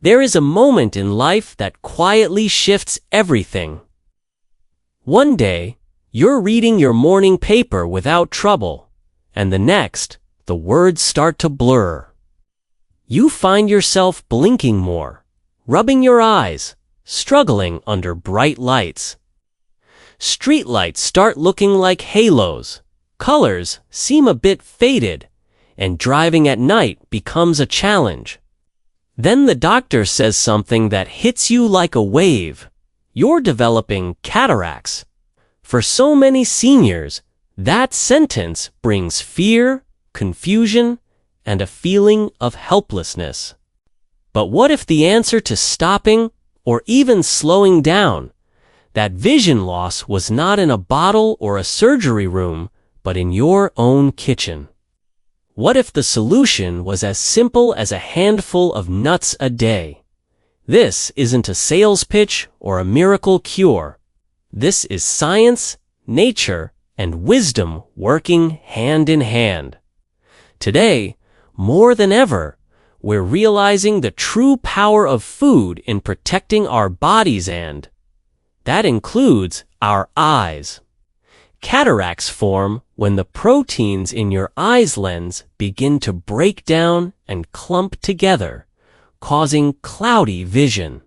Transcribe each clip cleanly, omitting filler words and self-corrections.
There is a moment in life that quietly shifts everything. One day, you're reading your morning paper without trouble, and the next, the words start to blur. You find yourself blinking more, rubbing your eyes, struggling under bright lights. Streetlights start looking like halos, colors seem a bit faded, and driving at night becomes a challenge. Then the doctor says something that hits you like a wave. You're developing cataracts. For so many seniors, that sentence brings fear, confusion, and a feeling of helplessness. But what if the answer to stopping, or even slowing down, that vision loss was not in a bottle or a surgery room, but in your own kitchen? What if the solution was as simple as a handful of nuts a day? This isn't a sales pitch or a miracle cure. This is science, nature, and wisdom working hand in hand. Today, more than ever, we're realizing the true power of food in protecting our bodies, and that includes our eyes. Cataracts form when the proteins in your eye's lens begin to break down and clump together, causing cloudy vision.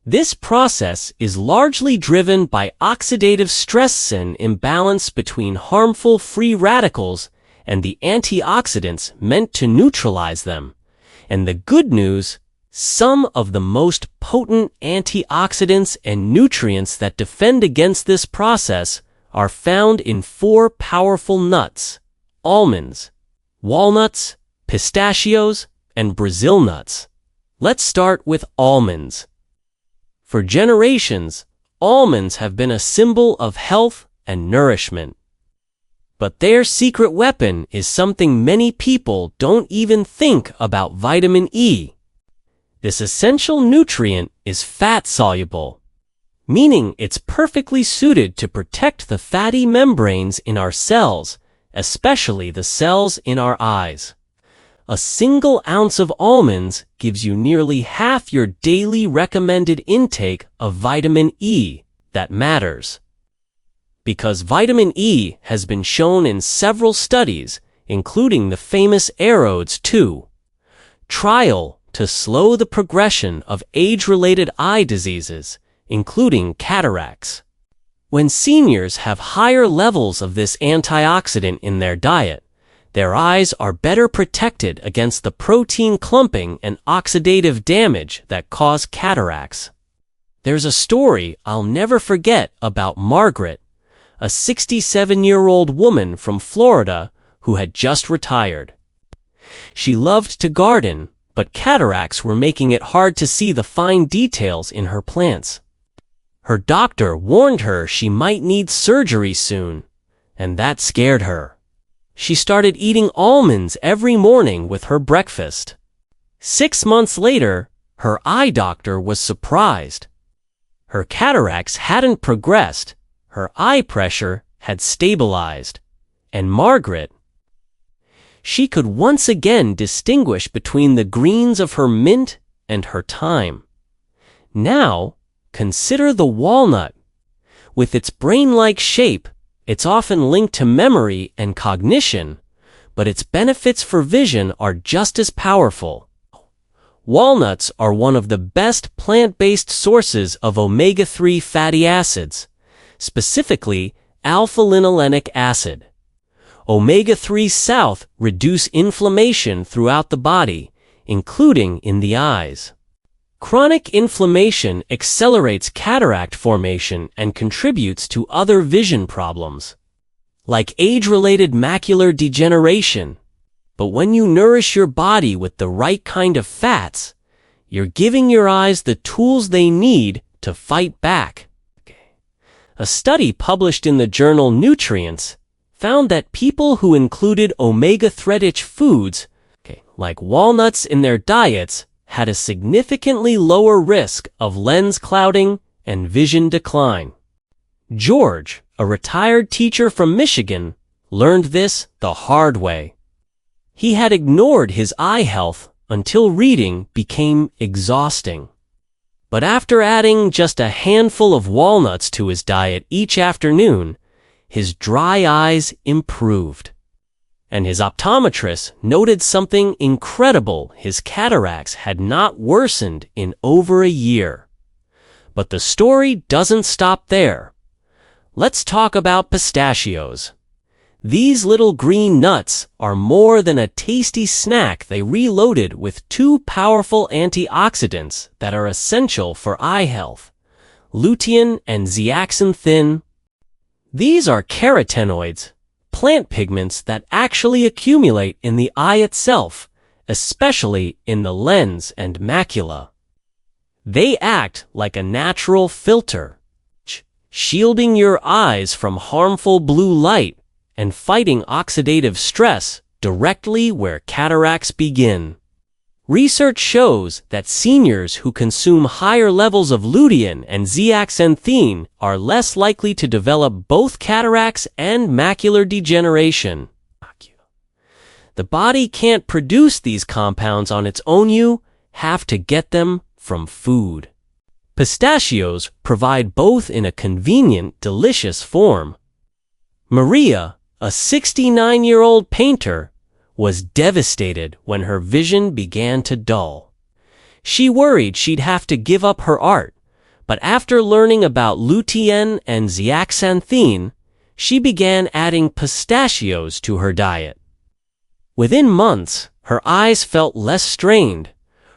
This process is largely driven by oxidative stress and imbalance between harmful free radicals and the antioxidants meant to neutralize them. And the good news, some of the most potent antioxidants and nutrients that defend against this process are found in 4 powerful nuts: almonds, walnuts, pistachios, and Brazil nuts. Let's start with almonds. For generations, almonds have been a symbol of health and nourishment. But their secret weapon is something many people don't even think about: vitamin E. This essential nutrient is fat-soluble, meaning it's perfectly suited to protect the fatty membranes in our cells, especially the cells in our eyes. A single ounce of almonds gives you nearly half your daily recommended intake of vitamin E that matters. Because vitamin E has been shown in several studies, including the famous Arrows 2 trial, to slow the progression of age-related eye diseases, including cataracts. When seniors have higher levels of this antioxidant in their diet, their eyes are better protected against the protein clumping and oxidative damage that cause cataracts. There's a story I'll never forget about Margaret, a 67-year-old woman from Florida who had just retired. She loved to garden, but cataracts were making it hard to see the fine details in her plants. Her doctor warned her she might need surgery soon, and that scared her. She started eating almonds every morning with her breakfast. 6 months later, her eye doctor was surprised. Her cataracts hadn't progressed, her eye pressure had stabilized, and Margaret, she could once again distinguish between the greens of her mint and her thyme. Now, consider the walnut. With its brain-like shape, it's often linked to memory and cognition, but its benefits for vision are just as powerful. Walnuts are one of the best plant-based sources of omega-3 fatty acids, specifically alpha-linolenic acid. Omega-3 South reduce inflammation throughout the body, including in the eyes. Chronic inflammation accelerates cataract formation and contributes to other vision problems, like age-related macular degeneration. But when you nourish your body with the right kind of fats, you're giving your eyes the tools they need to fight back. A study published in the journal Nutrients found that people who included omega-3-rich foods, like walnuts, in their diets had a significantly lower risk of lens clouding and vision decline. George, a retired teacher from Michigan, learned this the hard way. He had ignored his eye health until reading became exhausting. But after adding just a handful of walnuts to his diet each afternoon, his dry eyes improved. And his optometrist noted something incredible: his cataracts had not worsened in over a year. But the story doesn't stop there. Let's talk about pistachios. These little green nuts are more than a tasty snack. They reloaded with two powerful antioxidants that are essential for eye health: lutein and zeaxanthin. These are carotenoids, plant pigments that actually accumulate in the eye itself, especially in the lens and macula. They act like a natural filter, shielding your eyes from harmful blue light and fighting oxidative stress directly where cataracts begin. Research shows that seniors who consume higher levels of lutein and zeaxanthin are less likely to develop both cataracts and macular degeneration. The body can't produce these compounds on its own. You have to get them from food. Pistachios provide both in a convenient, delicious form. Maria, a 69-year-old painter, was devastated when her vision began to dull. She worried she'd have to give up her art, but after learning about lutein and zeaxanthin, she began adding pistachios to her diet. Within months, her eyes felt less strained,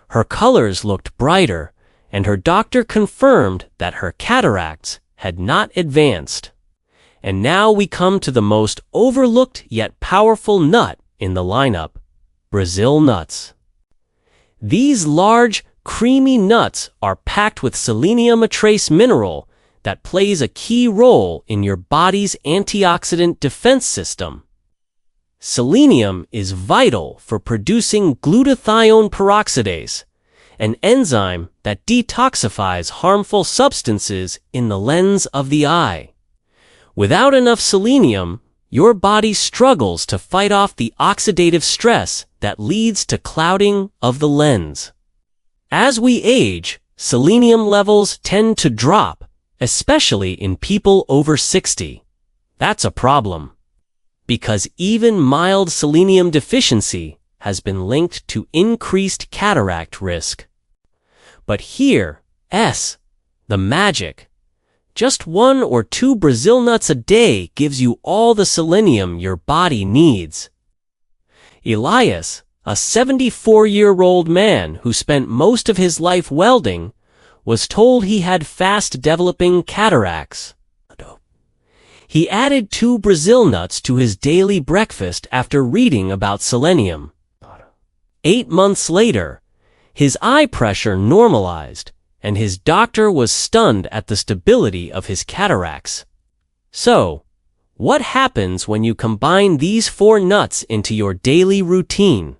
her colors looked brighter, and her doctor confirmed that her cataracts had not advanced. And now we come to the most overlooked yet powerful nut in the lineup: Brazil nuts. These large, creamy nuts are packed with selenium, a trace mineral that plays a key role in your body's antioxidant defense system. Selenium is vital for producing glutathione peroxidase, an enzyme that detoxifies harmful substances in the lens of the eye. Without enough selenium, your body struggles to fight off the oxidative stress that leads to clouding of the lens. As we age, selenium levels tend to drop, especially in people over 60. That's a problem, because even mild selenium deficiency has been linked to increased cataract risk. But here's the magic. Just 1 or 2 Brazil nuts a day gives you all the selenium your body needs. Elias, a 74-year-old man who spent most of his life welding, was told he had fast-developing cataracts. He added 2 Brazil nuts to his daily breakfast after reading about selenium. 8 months later, his eye pressure normalized, and his doctor was stunned at the stability of his cataracts. So, what happens when you combine these 4 nuts into your daily routine?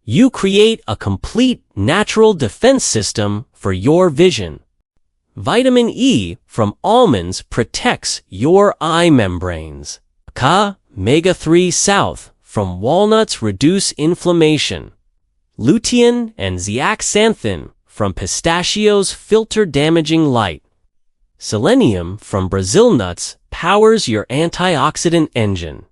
You create a complete natural defense system for your vision. Vitamin E from almonds protects your eye membranes. Omega-3 South from walnuts reduce inflammation. Lutein and zeaxanthin from pistachios filter damaging light. Selenium from Brazil nuts powers your antioxidant engine.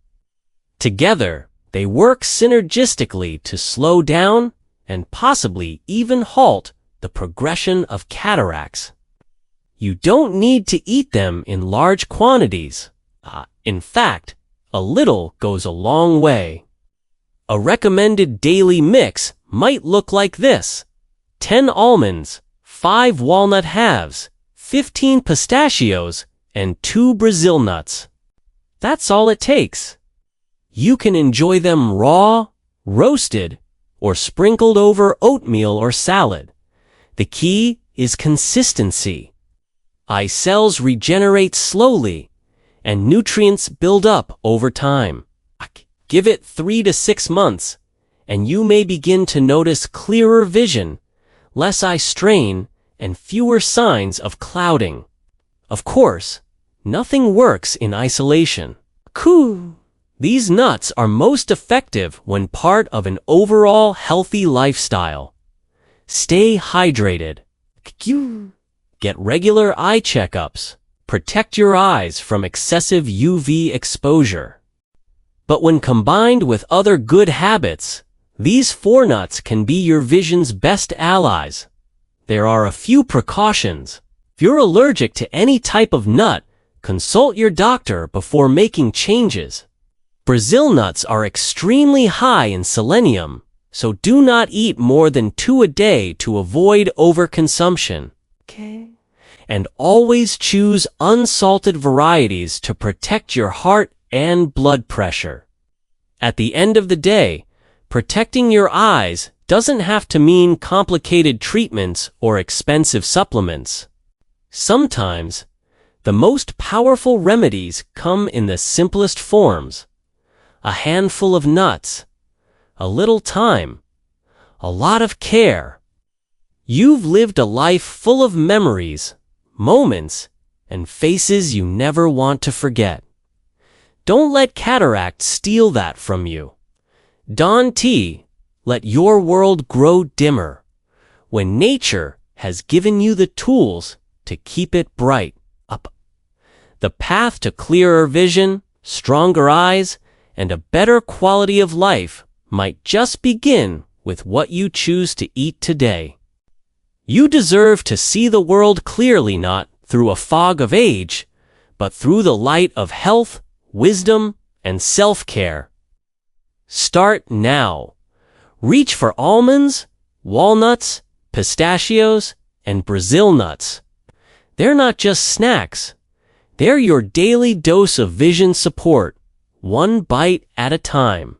Together, they work synergistically to slow down and possibly even halt the progression of cataracts. You don't need to eat them in large quantities. In fact, a little goes a long way. A recommended daily mix might look like this: 10 almonds, 5 walnut halves, 15 pistachios, and 2 Brazil nuts. That's all it takes. You can enjoy them raw, roasted, or sprinkled over oatmeal or salad. The key is consistency. Eye cells regenerate slowly, and nutrients build up over time. Give it 3 to 6 months, and you may begin to notice clearer vision, less eye strain, and fewer signs of clouding. Of course, nothing works in isolation. These nuts are most effective when part of an overall healthy lifestyle. Stay hydrated. Get regular eye checkups. Protect your eyes from excessive UV exposure. But when combined with other good habits, these 4 nuts can be your vision's best allies. There are a few precautions. If you're allergic to any type of nut, consult your doctor before making changes. Brazil nuts are extremely high in selenium, so do not eat more than 2 a day to avoid overconsumption. And always choose unsalted varieties to protect your heart and blood pressure. At the end of the day, protecting your eyes doesn't have to mean complicated treatments or expensive supplements. Sometimes, the most powerful remedies come in the simplest forms. A handful of nuts, a little time, a lot of care. You've lived a life full of memories, moments, and faces you never want to forget. Don't let cataracts steal that from you. Don T, let your world grow dimmer, when nature has given you the tools to keep it bright. Up. The path to clearer vision, stronger eyes, and a better quality of life might just begin with what you choose to eat today. You deserve to see the world clearly, not through a fog of age, but through the light of health, wisdom, and self-care. Start now. Reach for almonds, walnuts, pistachios, and Brazil nuts. They're not just snacks. They're your daily dose of vision support, one bite at a time.